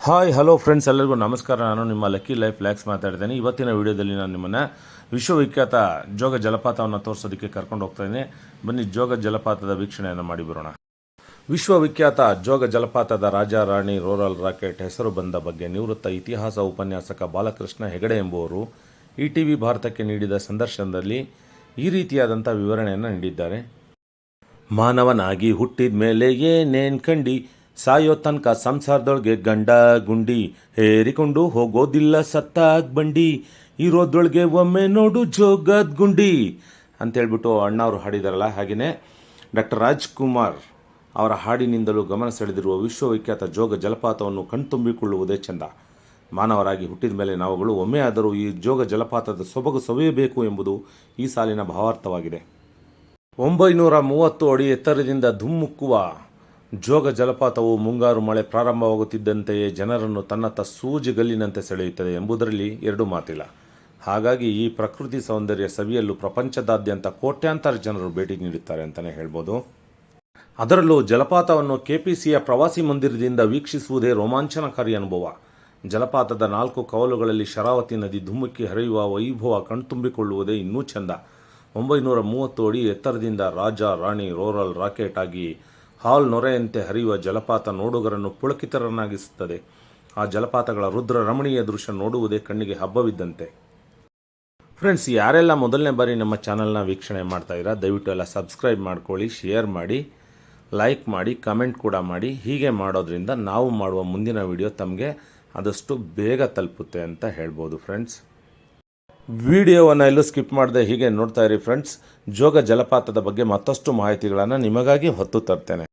Hi hello friends, ಎಲ್ಲರಿಗೂ ನಮಸ್ಕಾರ. ನಾನು ನಿಮ್ಮ ಲಕ್ಕಿ ಲೈಫ್ ಲ್ಯಾಕ್ಸ್ ಮಾತಾಡ್ತೇನೆ. ಇವತ್ತಿನ ವಿಡಿಯೋದಲ್ಲಿ ನಾನು ನಿಮ್ಮನ್ನು ವಿಶ್ವವಿಖ್ಯಾತ ಜೋಗ ಜಲಪಾತವನ್ನು ತೋರಿಸೋದಕ್ಕೆ ಕರ್ಕೊಂಡು ಹೋಗ್ತಾ ಇದ್ದೀನಿ. ಬನ್ನಿ ಜೋಗ ಜಲಪಾತದ ವೀಕ್ಷಣೆಯನ್ನು ಮಾಡಿ ಬರೋಣ. ವಿಶ್ವವಿಖ್ಯಾತ ಜೋಗ ಜಲಪಾತದ ರಾಜ ರಾಣಿ ರೋರಲ್ ರಾಕೆಟ್ ಹೆಸರು ಬಂದ ಬಗ್ಗೆ ನಿವೃತ್ತ ಇತಿಹಾಸ ಉಪನ್ಯಾಸಕ ಬಾಲಕೃಷ್ಣ ಹೆಗಡೆ ಎಂಬುವರು ETV ಭಾರತಕ್ಕೆ ನೀಡಿದ ಸಂದರ್ಶನದಲ್ಲಿ ಈ ರೀತಿಯಾದಂಥ ವಿವರಣೆಯನ್ನು ನೀಡಿದ್ದಾರೆ. ಮಾನವನಾಗಿ ಹುಟ್ಟಿದ ಮೇಲೆ ಏನೇನು ಕಂಡಿ, ಸಾಯೋ ತನಕ ಸಂಸಾರದೊಳಗೆ ಗಂಡ ಗುಂಡಿ, ಹೇರಿಕೊಂಡು ಹೋಗೋದಿಲ್ಲ ಸತ್ತಾಗ್ ಬಂಡಿ, ಇರೋದ್ರೊಳಗೆ ಒಮ್ಮೆ ನೋಡು ಜೋಗದ್ ಗುಂಡಿ ಅಂತೇಳ್ಬಿಟ್ಟು ಅಣ್ಣವರು ಹಾಡಿದಾರಲ್ಲ, ಹಾಗೆಯೇ ಡಾಕ್ಟರ್ ರಾಜ್ಕುಮಾರ್ ಅವರ ಹಾಡಿನಿಂದಲೂ ಗಮನ ಸೆಳೆದಿರುವ ವಿಶ್ವವಿಖ್ಯಾತ ಜೋಗ ಜಲಪಾತವನ್ನು ಕಣ್ತುಂಬಿಕೊಳ್ಳುವುದೇ ಚೆಂದ. ಮಾನವರಾಗಿ ಹುಟ್ಟಿದ ಮೇಲೆ ನಾವುಗಳು ಒಮ್ಮೆ ಆದರೂ ಈ ಜೋಗ ಜಲಪಾತದ ಸೊಬಗು ಸವಿಯಬೇಕು ಎಂಬುದು ಈ ಸಾಲಿನ ಭಾವಾರ್ಥವಾಗಿದೆ. 930 ಅಡಿ ಎತ್ತರದಿಂದ ಧುಮ್ಮುಕ್ಕುವ ಜೋಗ ಜಲಪಾತವು ಮುಂಗಾರು ಮಳೆ ಪ್ರಾರಂಭವಾಗುತ್ತಿದ್ದಂತೆಯೇ ಜನರನ್ನು ತನ್ನತ್ತ ಸೂಜಿಗಲ್ಲಿನಂತೆ ಸೆಳೆಯುತ್ತದೆ ಎಂಬುದರಲ್ಲಿ ಎರಡು ಮಾತಿಲ್ಲ. ಹಾಗಾಗಿ ಈ ಪ್ರಕೃತಿ ಸೌಂದರ್ಯ ಸವಿಯಲು ಪ್ರಪಂಚದಾದ್ಯಂತ ಕೋಟ್ಯಾಂತರ ಜನರು ಭೇಟಿ ನೀಡುತ್ತಾರೆ ಅಂತಲೇ ಹೇಳ್ಬೋದು. ಅದರಲ್ಲೂ ಜಲಪಾತವನ್ನು KPCಯ ಪ್ರವಾಸಿ ಮಂದಿರದಿಂದ ವೀಕ್ಷಿಸುವುದೇ ರೋಮಾಂಚನಕಾರಿ ಅನುಭವ. ಜಲಪಾತದ 4 ಕವಲುಗಳಲ್ಲಿ ಶರಾವತಿ ನದಿ ಧುಮುಕಿ ಹರಿಯುವ ವೈಭವ ಕಣ್ತುಂಬಿಕೊಳ್ಳುವುದೇ ಇನ್ನೂ ಚೆಂದ. 930 ಅಡಿ ಎತ್ತರದಿಂದ ರಾಜ ರಾಣಿ ರೋರಲ್ ರಾಕೆಟ್ ಆಗಿ ಹಾಲ್ ನೊರೆಯಂತೆ ಹರಿಯುವ ಜಲಪಾತ ನೋಡುಗರನ್ನು ಪುಳಕಿತರನ್ನಾಗಿಸುತ್ತದೆ. ಆ ಜಲಪಾತಗಳ ರುದ್ರ ರಮಣೀಯ ದೃಶ್ಯ ನೋಡುವುದೇ ಕಣ್ಣಿಗೆ ಹಬ್ಬವಿದ್ದಂತೆ. ಫ್ರೆಂಡ್ಸ್, ಯಾರೆಲ್ಲ ಮೊದಲನೇ ಬಾರಿ ನಮ್ಮ ಚಾನಲ್ನ ವೀಕ್ಷಣೆ ಮಾಡ್ತಾ ಇದ್ದೀರಾ, ದಯವಿಟ್ಟು ಎಲ್ಲ ಸಬ್ಸ್ಕ್ರೈಬ್ ಮಾಡ್ಕೊಳ್ಳಿ, ಶೇರ್ ಮಾಡಿ, ಲೈಕ್ ಮಾಡಿ, ಕಮೆಂಟ್ ಕೂಡ ಮಾಡಿ. ಹೀಗೆ ಮಾಡೋದ್ರಿಂದ ನಾವು ಮಾಡುವ ಮುಂದಿನ ವಿಡಿಯೋ ತಮಗೆ ಆದಷ್ಟು ಬೇಗ ತಲುಪುತ್ತೆ ಅಂತ ಹೇಳ್ಬೋದು. ಫ್ರೆಂಡ್ಸ್, ವಿಡಿಯೋವನ್ನು ಎಲ್ಲೂ ಸ್ಕಿಪ್ ಮಾಡದೆ ಹೀಗೆ ನೋಡ್ತಾ ಇರಿ. ಫ್ರೆಂಡ್ಸ್, ಜೋಗ ಜಲಪಾತದ ಬಗ್ಗೆ ಮತ್ತಷ್ಟು ಮಾಹಿತಿಗಳನ್ನು ನಿಮಗಾಗಿ ಹೊತ್ತು ತರ್ತೇನೆ.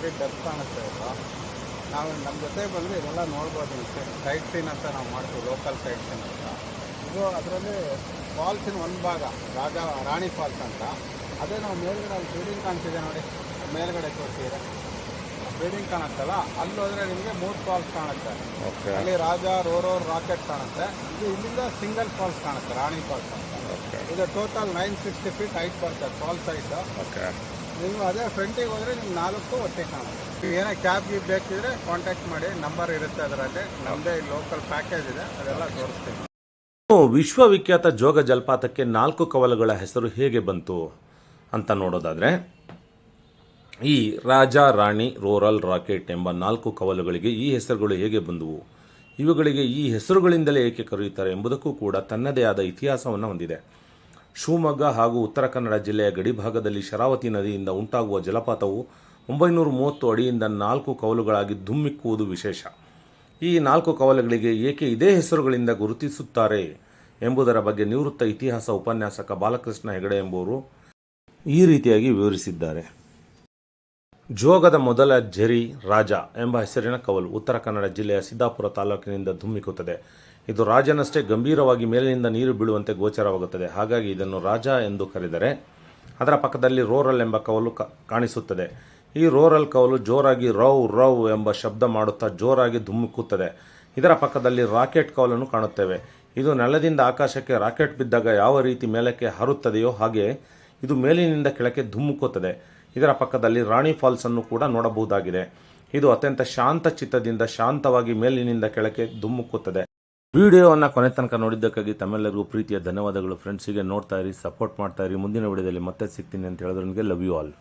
ಕಂಪ್ಲೀಟ್ ಡೆಪ್ತ್ ಕಾಣುತ್ತೆ ಇದು. ನಾವು ನಮ್ಮ ಜೊತೆ ಬಂದು ಇದೆಲ್ಲ ನೋಡ್ಬೋದು. ಸೈಟ್ ಸೀನ್ ಅಂತ ನಾವು ಮಾಡ್ತೀವಿ, ಲೋಕಲ್ ಸೈಟ್ ಸೀನ್ ಅಂತ. ಇದು ಅದರಲ್ಲಿ ಫಾಲ್ಸಿನ ಒಂದು ಭಾಗ ರಾಣಿ ಫಾಲ್ಸ್ ಅಂತ. ಅದೇ ನಾವು ಮೇಲ್ಗಡೆ ಅಲ್ಲಿ ಬಿಲ್ಡಿಂಗ್ ಕಾಣಿಸಿದೆ ನೋಡಿ, ಮೇಲ್ಗಡೆ ತೋರಿಸಿದ್ರೆ ಬಿಲ್ಡಿಂಗ್ ಕಾಣುತ್ತಲ್ಲ, ಅಲ್ಲಿ ಹೋದರೆ ನಿಮಗೆ 3 ಫಾಲ್ಸ್ ಕಾಣುತ್ತೆ. ಅಲ್ಲಿ ರೋರೋರ್ ರಾಕೆಟ್ ಕಾಣುತ್ತೆ. ಇದು ಇಲ್ಲಿಂದ ಸಿಂಗಲ್ ಫಾಲ್ಸ್ ಕಾಣುತ್ತೆ, ರಾಣಿ ಫಾಲ್ಸ್ ಅಂತ. ಇದು ಟೋಟಲ್ 960 ಫೀಟ್ ಹೈಟ್ ಬರ್ತದೆ ಫಾಲ್ಸ್ ಹೈಟ್. ನೀವು ಅದೇ ಫ್ರಂಟಿಗೆ ಹೋದರೆ ನಿಮ್ಗೆ 4 ಒಟ್ಟಿಗೆ ಕಾಣುತ್ತೆ. ಏನೋ ಕ್ಯಾಬ್ ಗೀಬ್ ಬೇಕಿದ್ರೆ ಕಾಂಟ್ಯಾಕ್ಟ್ ಮಾಡಿ, ನಂಬರ್ ಇರುತ್ತೆ ಅದರಲ್ಲಿ. ನಮ್ಮದೇ ಲೋಕಲ್ ಪ್ಯಾಕೇಜ್ ಇದೆ, ಅದೆಲ್ಲ ತೋರಿಸ್ತೀವಿ. ವಿಶ್ವವಿಖ್ಯಾತ ಜೋಗ ಜಲಪಾತಕ್ಕೆ 4 ಕವಲುಗಳ ಹೆಸರು ಹೇಗೆ ಬಂತು ಅಂತ ನೋಡೋದಾದರೆ, ಈ ರಾಜ, ರಾಣಿ, ರೋರಲ್, ರಾಕೆಟ್ ಎಂಬ 4 ಕವಲುಗಳಿಗೆ ಈ ಹೆಸರುಗಳು ಹೇಗೆ ಬಂದವು, ಇವುಗಳಿಗೆ ಈ ಹೆಸರುಗಳಿಂದಲೇ ಏಕೆ ಕರೆಯುತ್ತಾರೆ ಎಂಬುದಕ್ಕೂ ಕೂಡ ತನ್ನದೇ ಆದ ಇತಿಹಾಸವನ್ನು ಹೊಂದಿದೆ. ಶಿವಮೊಗ್ಗ ಹಾಗೂ ಉತ್ತರ ಕನ್ನಡ ಜಿಲ್ಲೆಯ ಗಡಿಭಾಗದಲ್ಲಿ ಶರಾವತಿ ನದಿಯಿಂದ ಉಂಟಾಗುವ ಜಲಪಾತವು 930 ಅಡಿಯಿಂದ 4 ಕವಲುಗಳಾಗಿ ಧುಮ್ಮಿಕ್ಕುವುದು ವಿಶೇಷ. ಈ 4 ಕವಲುಗಳಿಗೆ ಏಕೆ ಇದೇ ಹೆಸರುಗಳಿಂದ ಗುರುತಿಸುತ್ತಾರೆ ಎಂಬುದರ ಬಗ್ಗೆ ನಿವೃತ್ತ ಇತಿಹಾಸ ಉಪನ್ಯಾಸಕ ಬಾಲಕೃಷ್ಣ ಹೆಗಡೆ ಎಂಬುವರು ಈ ರೀತಿಯಾಗಿ ವಿವರಿಸಿದ್ದಾರೆ. ಜೋಗದ ಮೊದಲ ಝರಿ ರಾಜ ಎಂಬ ಹೆಸರಿನ ಕವಲು ಉತ್ತರ ಕನ್ನಡ ಜಿಲ್ಲೆಯ ಸಿದ್ದಾಪುರ ತಾಲೂಕಿನಿಂದ ಧುಮ್ಮಿಕ್ಕುತ್ತದೆ. ಇದು ರಾಜನಷ್ಟೇ ಗಂಭೀರವಾಗಿ ಮೇಲಿನಿಂದ ನೀರು ಬೀಳುವಂತೆ ಗೋಚರವಾಗುತ್ತದೆ. ಹಾಗಾಗಿ ಇದನ್ನು ರಾಜ ಎಂದು ಕರೆದರೆ, ಅದರ ಪಕ್ಕದಲ್ಲಿ ರೋರಲ್ ಎಂಬ ಕವಲು ಕಾಣಿಸುತ್ತದೆ. ಈ ರೋರಲ್ ಕವಲು ಜೋರಾಗಿ ರೌ ರೌ ಎಂಬ ಶಬ್ದ ಮಾಡುತ್ತಾ ಜೋರಾಗಿ ಧುಮ್ಮಿಕ್ಕುತ್ತದೆ. ಇದರ ಪಕ್ಕದಲ್ಲಿ ರಾಕೆಟ್ ಕವಲನ್ನು ಕಾಣುತ್ತೇವೆ. ಇದು ನೆಲದಿಂದ ಆಕಾಶಕ್ಕೆ ರಾಕೆಟ್ ಬಿದ್ದಾಗ ಯಾವ ರೀತಿ ಮೇಲಕ್ಕೆ ಹಾರುತ್ತದೆಯೋ ಹಾಗೆ ಇದು ಮೇಲಿನಿಂದ ಕೆಳಕ್ಕೆ ಧುಮ್ಮುಕ್ಕುತ್ತದೆ. ಇದರ ಪಕ್ಕದಲ್ಲಿ ರಾಣಿ ಫಾಲ್ಸ್ ಅನ್ನು ಕೂಡ ನೋಡಬಹುದಾಗಿದೆ. ಇದು ಅತ್ಯಂತ ಶಾಂತ ಚಿತ್ತದಿಂದ ಶಾಂತವಾಗಿ ಮೇಲಿನಿಂದ ಕೆಳಕ್ಕೆ ಧುಮ್ಮುಕ್ಕುತ್ತದೆ. ವಿಡಿಯೋವನ್ನು ಕೊನೆ ತನಕ ನೋಡಿದ್ದಕ್ಕಾಗಿ ತಮ್ಮೆಲ್ಲರಿಗೂ ಪ್ರೀತಿಯ ಧನ್ಯವಾದಗಳು ಫ್ರೆಂಡ್ಸ್. ಹೀಗೆ ನೋಡ್ತಾ ಇರಿ, ಸಪೋರ್ಟ್ ಮಾಡ್ತಾ ಇರಿ. ಮುಂದಿನ ವಿಡಿಯೋದಲ್ಲಿ ಮತ್ತೆ ಸಿಗ್ತೀನಿ ಅಂತ ಹೇಳಿದ್ರೆ ಲವ್ ಯು ಆಲ್.